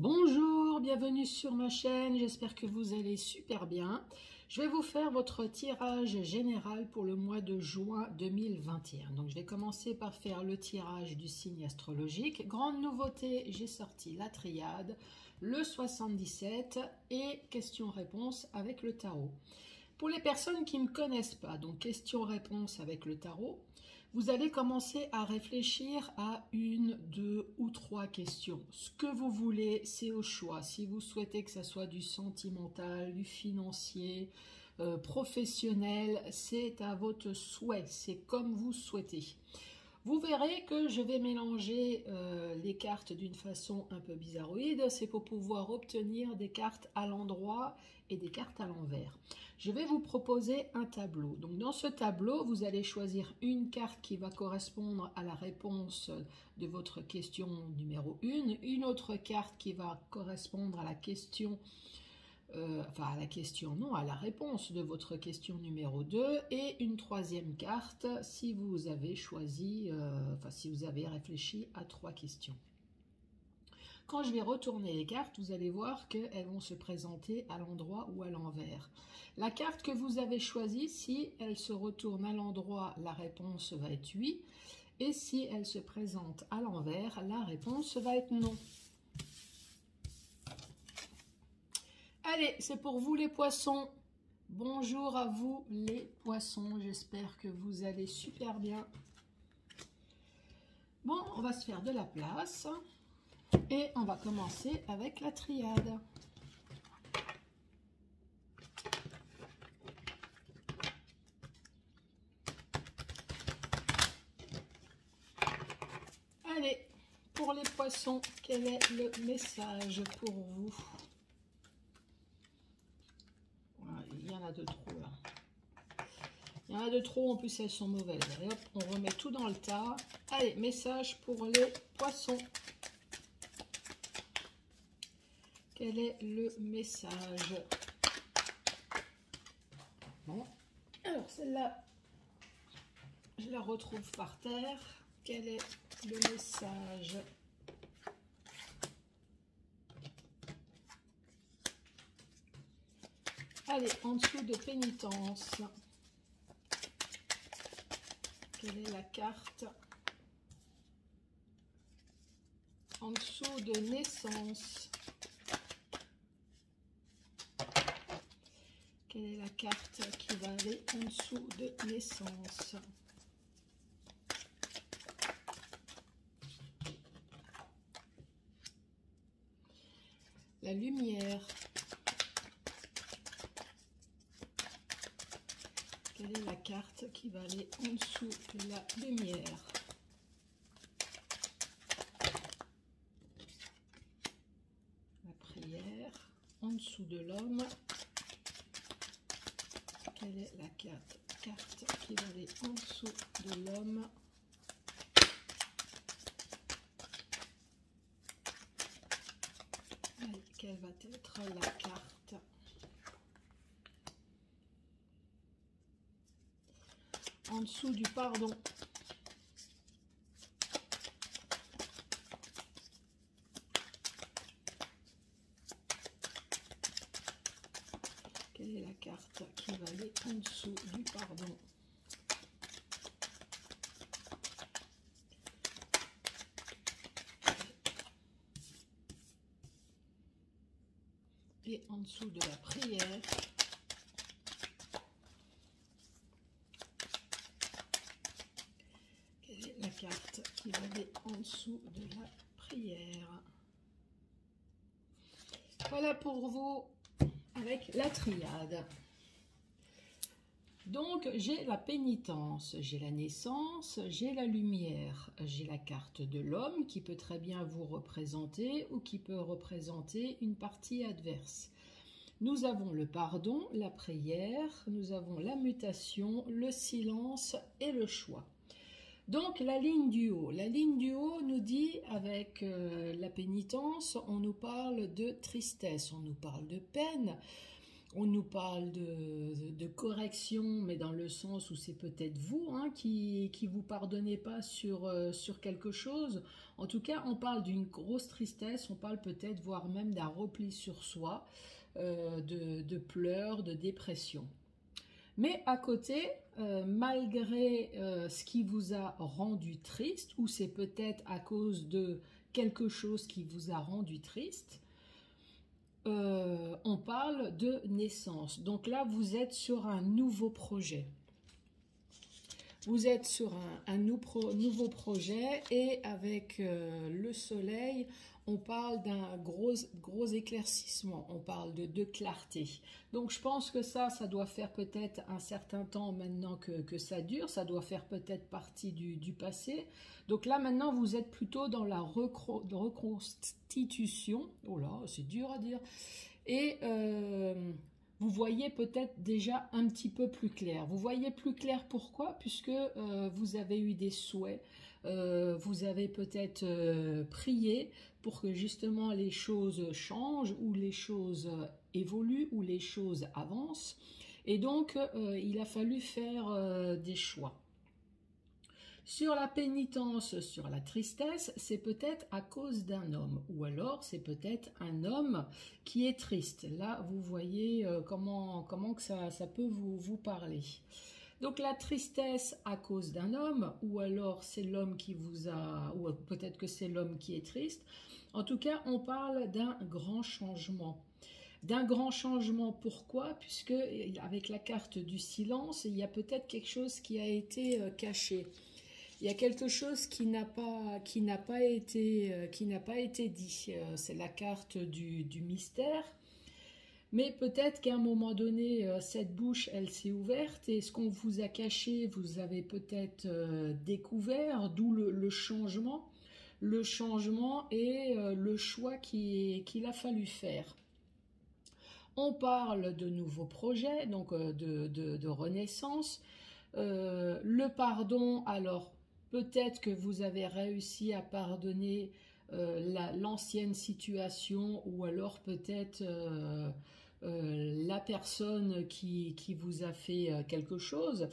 Bonjour, bienvenue sur ma chaîne, j'espère que vous allez super bien. Je vais vous faire votre tirage général pour le mois de juin 2021. Donc je vais commencer par faire le tirage du signe astrologique. Grande nouveauté, j'ai sorti la triade, le 77 et questions-réponses avec le tarot. Pour les personnes qui ne me connaissent pas, donc questions-réponses avec le tarot, vous allez commencer à réfléchir à une, deux ou trois questions. Ce que vous voulez, c'est au choix. Si vous souhaitez que ça soit du sentimental, du financier, professionnel, c'est à votre souhait. C'est comme vous souhaitez. Vous verrez que je vais mélanger les cartes d'une façon un peu bizarroïde. C'est pour pouvoir obtenir des cartes à l'endroit et des cartes à l'envers. Je vais vous proposer un tableau. Donc dans ce tableau, vous allez choisir une carte qui va correspondre à la réponse de votre question numéro 1, une autre carte qui va correspondre à la question à la réponse de votre question numéro 2 et une troisième carte si vous avez choisi, si vous avez réfléchi à trois questions. Quand je vais retourner les cartes, vous allez voir qu'elles vont se présenter à l'endroit ou à l'envers. La carte que vous avez choisie, si elle se retourne à l'endroit, la réponse va être oui. Et si elle se présente à l'envers, la réponse va être non. Allez, c'est pour vous les poissons. Bonjour à vous les poissons, j'espère que vous allez super bien. Bon, on va se faire de la place et on va commencer avec la triade. Allez, pour les poissons, quel est le message pour vous ? Il y en a de trop là. Il y en a de trop, en plus elles sont mauvaises. Allez, hop, on remet tout dans le tas. Allez, message pour les poissons. Quel est le message? Bon, alors celle-là, je la retrouve par terre. Quel est le message? Allez, en dessous de pénitence, quelle est la carte? En dessous de naissance, quelle est la carte qui va aller en dessous de naissance? La lumière. Quelle est la carte qui va aller en dessous de la lumière? La prière. En dessous de l'homme. Quelle est la carte qui va aller en dessous de l'homme? Quelle va être la carte en dessous du pardon? Quelle est la carte qui va aller en dessous du pardon? Et en dessous de la prière, quelle est la carte qui va aller en dessous de la prière? Voilà pour vous avec la triade. Donc j'ai la pénitence, j'ai la naissance, j'ai la lumière, j'ai la carte de l'homme qui peut très bien vous représenter ou qui peut représenter une partie adverse. Nous avons le pardon, la prière, nous avons la mutation, le silence et le choix. Donc la ligne du haut nous dit avec la pénitence, on nous parle de tristesse, on nous parle de peine, On nous parle de correction, mais dans le sens où c'est peut-être vous hein, qui vous pardonnez pas sur quelque chose. En tout cas, on parle d'une grosse tristesse, on parle peut-être voire même d'un repli sur soi, de pleurs, de dépression. Mais à côté, malgré ce qui vous a rendu triste, ou c'est peut-être à cause de quelque chose qui vous a rendu triste, on parle de naissance. Donc là, vous êtes sur un nouveau projet. Vous êtes sur un nouveau projet et avec le soleil, on parle d'un gros éclaircissement, on parle de clarté. Donc je pense que ça doit faire peut-être un certain temps maintenant que ça dure, ça doit faire peut-être partie du passé. Donc là maintenant vous êtes plutôt dans la reconstitution, oh là c'est dur à dire, et vous voyez peut-être déjà un petit peu plus clair. Vous voyez plus clair pourquoi? Puisque vous avez eu des souhaits, vous avez peut-être prié pour que justement les choses changent, ou les choses évoluent, ou les choses avancent. Et donc, il a fallu faire des choix. Sur la pénitence, sur la tristesse, c'est peut-être à cause d'un homme, ou alors c'est peut-être un homme qui est triste. Là, vous voyez comment que ça peut vous parler. Donc la tristesse à cause d'un homme, ou alors c'est l'homme qui vous a, ou peut-être que c'est l'homme qui est triste. En tout cas, on parle d'un grand changement. D'un grand changement, pourquoi? Puisque avec la carte du silence, il y a peut-être quelque chose qui a été caché. Il y a quelque chose qui n'a pas été dit. C'est la carte du mystère. Mais peut-être qu'à un moment donné, cette bouche, elle s'est ouverte et ce qu'on vous a caché, vous avez peut-être découvert, d'où le changement. Le changement et le choix qu'il a fallu faire. On parle de nouveaux projets, donc de renaissance. Le pardon, alors peut-être que vous avez réussi à pardonner l'ancienne situation, ou alors peut-être la personne qui vous a fait quelque chose.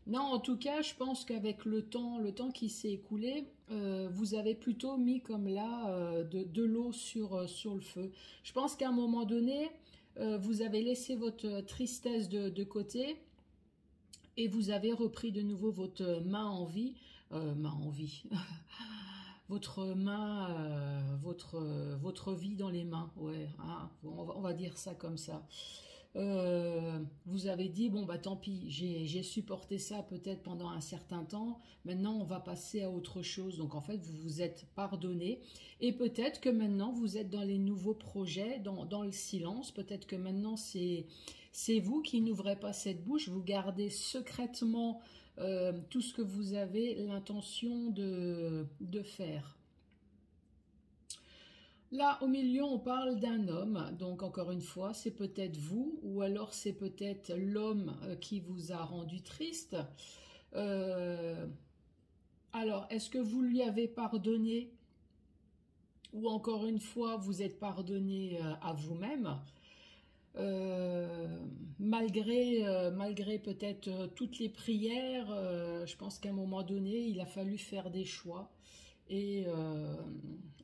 Non, en tout cas, je pense qu'avec le temps qui s'est écoulé, vous avez plutôt mis comme là de l'eau sur le feu. Je pense qu'à un moment donné, vous avez laissé votre tristesse de côté et vous avez repris de nouveau votre main en vie, votre vie dans les mains, ouais, hein, on va dire ça comme ça. Vous avez dit, bon bah tant pis, j'ai supporté ça peut-être pendant un certain temps, maintenant on va passer à autre chose. Donc en fait vous vous êtes pardonné, et peut-être que maintenant vous êtes dans les nouveaux projets, dans le silence. Peut-être que maintenant c'est vous qui n'ouvrez pas cette bouche, vous gardez secrètement tout ce que vous avez l'intention de faire. Là, au milieu, on parle d'un homme, donc encore une fois, c'est peut-être vous, ou alors c'est peut-être l'homme qui vous a rendu triste. Alors, est-ce que vous lui avez pardonné, ou encore une fois, vous êtes pardonné à vous-même, malgré peut-être toutes les prières, je pense qu'à un moment donné, il a fallu faire des choix.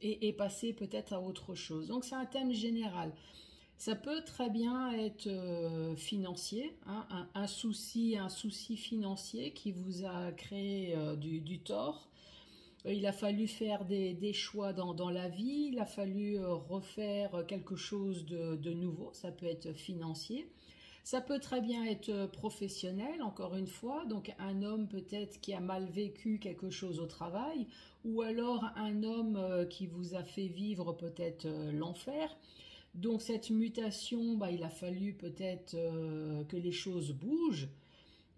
Et passer peut-être à autre chose. Donc c'est un thème général. Ça peut très bien être financier, hein, un souci financier qui vous a créé du tort. Il a fallu faire des choix dans la vie, il a fallu refaire quelque chose de nouveau, ça peut être financier. Ça peut très bien être professionnel, encore une fois, donc un homme peut-être qui a mal vécu quelque chose au travail, ou alors un homme qui vous a fait vivre peut-être l'enfer. Donc cette mutation, bah, il a fallu peut-être que les choses bougent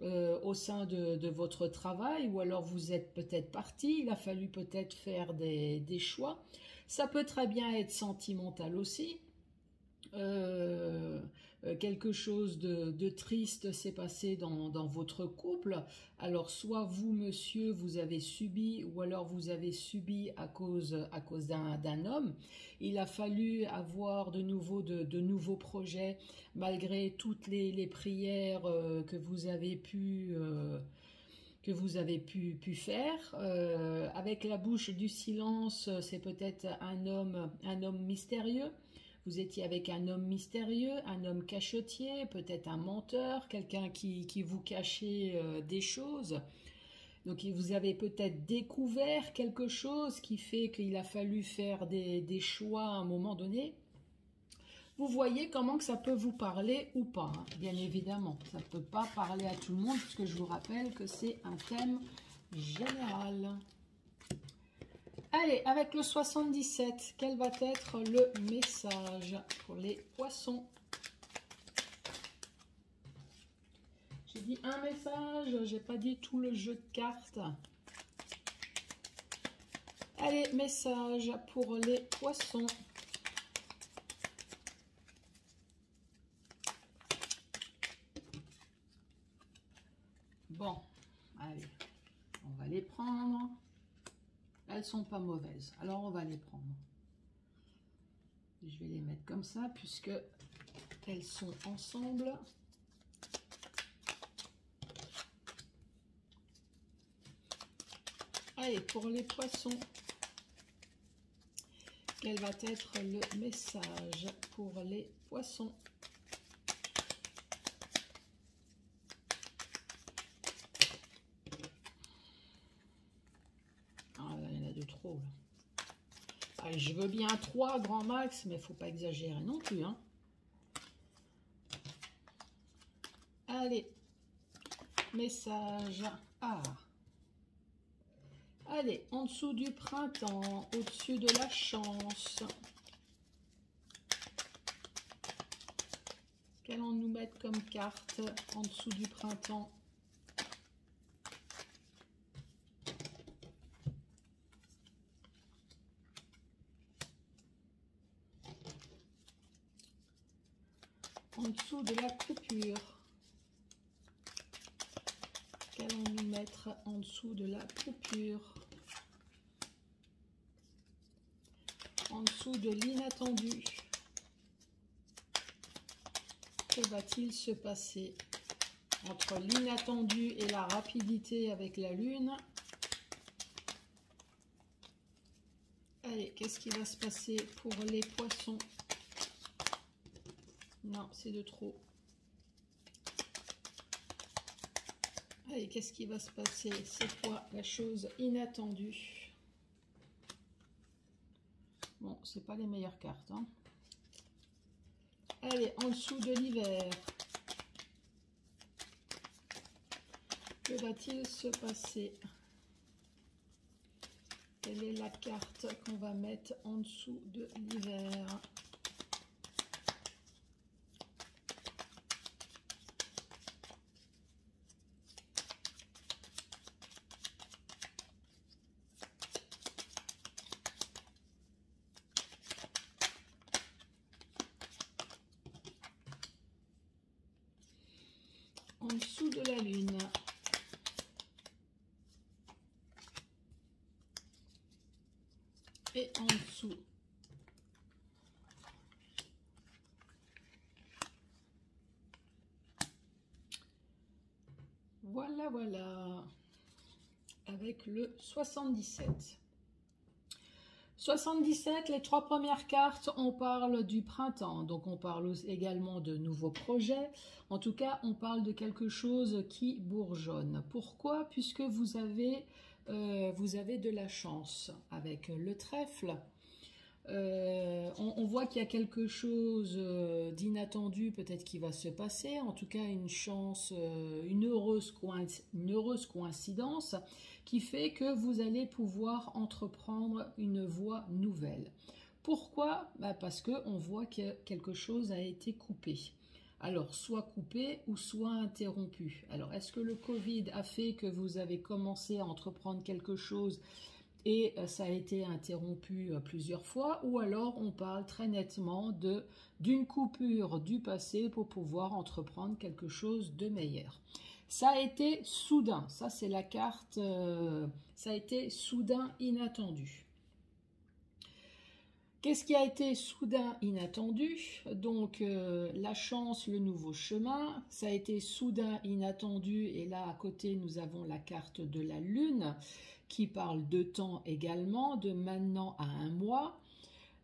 au sein de votre travail, ou alors vous êtes peut-être parti, il a fallu peut-être faire des choix. Ça peut très bien être sentimental aussi. quelque chose de triste s'est passé dans votre couple. Alors soit vous, monsieur, vous avez subi, ou alors vous avez subi à cause d'un homme. Il a fallu avoir de nouveau de nouveaux projets, malgré toutes les prières que vous avez pu faire. Avec la bouche du silence, c'est peut-être un homme mystérieux. Vous étiez avec un homme mystérieux, un homme cachetier, peut-être un menteur, quelqu'un qui vous cachait des choses. Donc vous avez peut-être découvert quelque chose qui fait qu'il a fallu faire des choix à un moment donné. Vous voyez comment que ça peut vous parler ou pas, hein, bien évidemment. Ça ne peut pas parler à tout le monde, puisque je vous rappelle que c'est un thème général. Allez, avec le 77, quel va être le message pour les poissons? J'ai dit un message, j'ai pas dit tout le jeu de cartes. Allez, message pour les poissons. Bon, allez, on va les prendre. Elles sont pas mauvaises, alors on va les prendre. Je vais les mettre comme ça, puisque elles sont ensemble. Allez, pour les poissons, quel va être le message pour les poissons? Trop. Allez, je veux bien 3 grand max, mais il ne faut pas exagérer non plus. Hein. Allez, message. Ah. Allez, en dessous du printemps, au-dessus de la chance. Qu'allons-nous mettre comme carte en dessous du printemps? En dessous de la coupure, qu'allons-nous mettre en dessous de la coupure? En dessous de l'inattendu, que va-t-il se passer entre l'inattendu et la rapidité avec la lune? Allez, qu'est-ce qui va se passer pour les poissons? Non, c'est de trop. Allez, qu'est-ce qui va se passer? C'est quoi la chose inattendue? Bon, c'est pas les meilleures cartes. Hein. Allez, en dessous de l'hiver. Que va-t-il se passer? Quelle est la carte qu'on va mettre en dessous de l'hiver? En dessous de la lune. Et en dessous. Voilà, voilà. Avec le 77. 77, les 3 premières cartes, on parle du printemps, donc on parle également de nouveaux projets. En tout cas, on parle de quelque chose qui bourgeonne. Pourquoi? Puisque vous avez de la chance avec le trèfle. On voit qu'il y a quelque chose d'inattendu peut-être qui va se passer, en tout cas une chance, une heureuse coïncidence qui fait que vous allez pouvoir entreprendre une voie nouvelle. Pourquoi? Parce qu'on voit que quelque chose a été coupé. Alors, soit coupé ou soit interrompu. Alors, est-ce que le Covid a fait que vous avez commencé à entreprendre quelque chose et ça a été interrompu plusieurs fois, ou alors on parle très nettement d'une coupure du passé pour pouvoir entreprendre quelque chose de meilleur. Ça a été soudain, ça c'est la carte, ça a été soudain, inattendu. Qu'est-ce qui a été soudain, inattendu? Donc la chance, le nouveau chemin, ça a été soudain, inattendu, et là à côté nous avons la carte de la lune qui parle de temps également, de maintenant à un mois.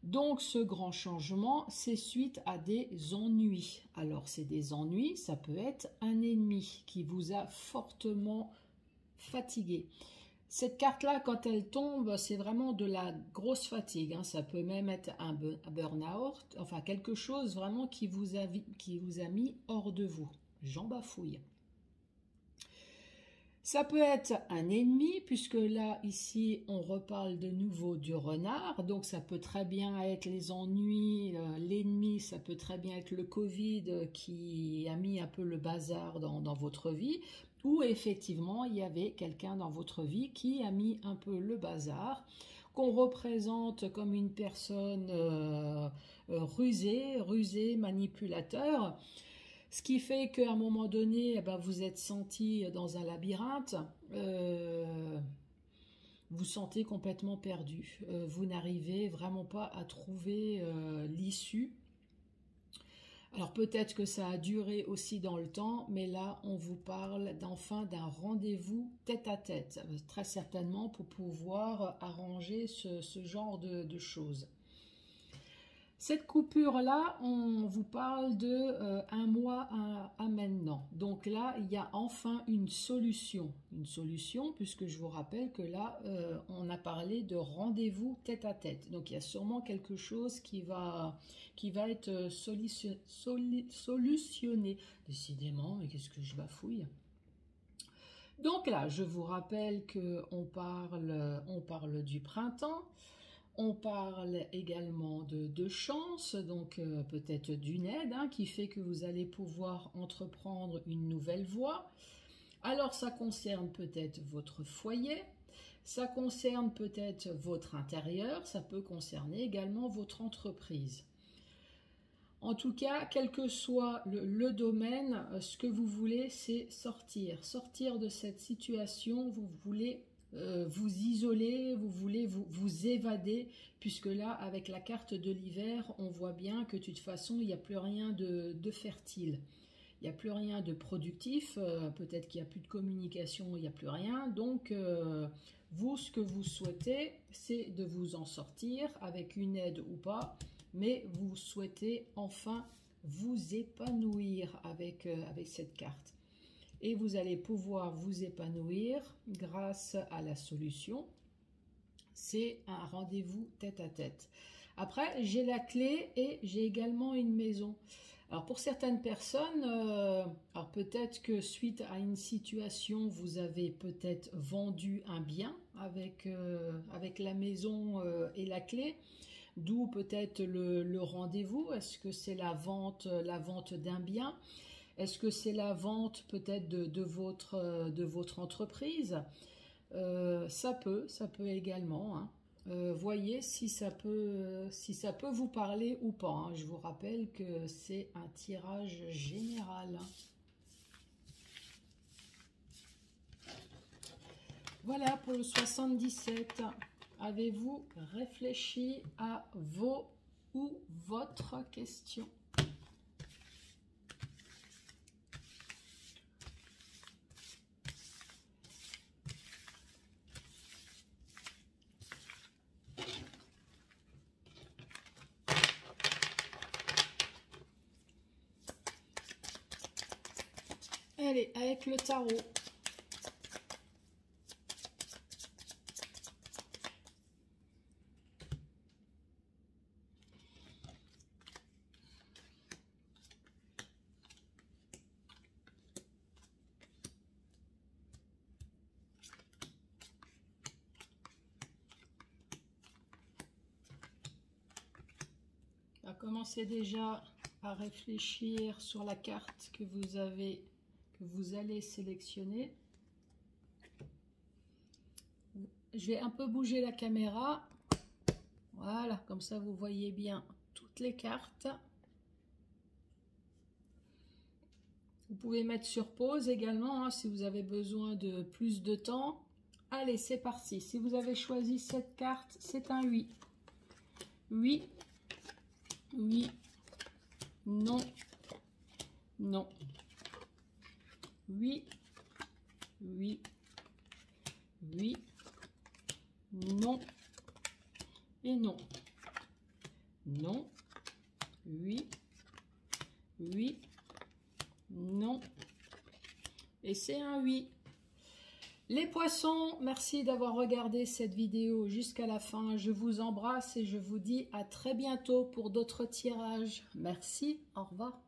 Donc ce grand changement, c'est suite à des ennuis. Alors c'est des ennuis, ça peut être un ennemi qui vous a fortement fatigué. Cette carte-là, quand elle tombe, c'est vraiment de la grosse fatigue. Hein. Ça peut même être un burn-out, enfin quelque chose vraiment qui vous a mis hors de vous. J'en bafouille. Ça peut être un ennemi, puisque là, ici, on reparle de nouveau du renard. Donc, ça peut très bien être les ennuis. L'ennemi, ça peut très bien être le Covid qui a mis un peu le bazar dans votre vie. Ou effectivement, il y avait quelqu'un dans votre vie qui a mis un peu le bazar, qu'on représente comme une personne rusée, manipulateur. Ce qui fait qu'à un moment donné, eh ben, vous êtes senti dans un labyrinthe, vous sentez complètement perdu. Vous n'arrivez vraiment pas à trouver l'issue. Alors peut-être que ça a duré aussi dans le temps, mais là on vous parle d'enfin d'un rendez-vous tête-à-tête, très certainement pour pouvoir arranger ce genre de choses. Cette coupure-là, on vous parle de un mois à maintenant. Donc là, il y a enfin une solution. Une solution, puisque je vous rappelle que là, on a parlé de rendez-vous tête-à-tête. Donc il y a sûrement quelque chose qui va être solutionné. Décidément, mais qu'est-ce que je bafouille? Donc là, je vous rappelle qu'on parle du printemps. On parle également de chance, donc peut-être d'une aide qui fait que vous allez pouvoir entreprendre une nouvelle voie. Alors ça concerne peut-être votre foyer, ça concerne peut-être votre intérieur, ça peut concerner également votre entreprise. En tout cas, quel que soit le domaine, ce que vous voulez, c'est sortir de cette situation. Vous voulez vous isoler, vous voulez vous évader, puisque là, avec la carte de l'hiver, on voit bien que de toute façon, il n'y a plus rien de fertile. Il n'y a plus rien de productif, peut-être qu'il n'y a plus de communication, il n'y a plus rien. Donc, vous, ce que vous souhaitez, c'est de vous en sortir, avec une aide ou pas, mais vous souhaitez enfin vous épanouir avec cette carte. Et vous allez pouvoir vous épanouir grâce à la solution. C'est un rendez-vous tête-à-tête. Après, j'ai la clé et j'ai également une maison. Alors pour certaines personnes, alors peut-être que suite à une situation, vous avez peut-être vendu un bien avec la maison et la clé. D'où peut-être le rendez-vous. Est-ce que c'est la vente d'un bien? Est-ce que c'est la vente peut-être de votre entreprise? Ça peut également. Hein. Voyez si ça peut vous parler ou pas. Hein. Je vous rappelle que c'est un tirage général. Voilà pour le 77. Avez-vous réfléchi à vos ou votre question? Allez, avec le tarot. Commencez déjà à réfléchir sur la carte que vous allez sélectionner. je vais un peu bouger la caméra. Voilà, comme ça vous voyez bien toutes les cartes. Vous pouvez mettre sur pause également hein, si vous avez besoin de plus de temps. Allez, c'est parti. Si vous avez choisi cette carte, c'est un oui. Oui, oui, non, non. Oui, oui, oui, non et non. Non, oui, oui, non. Et c'est un oui. Les poissons, merci d'avoir regardé cette vidéo jusqu'à la fin. Je vous embrasse et je vous dis à très bientôt pour d'autres tirages. Merci, au revoir.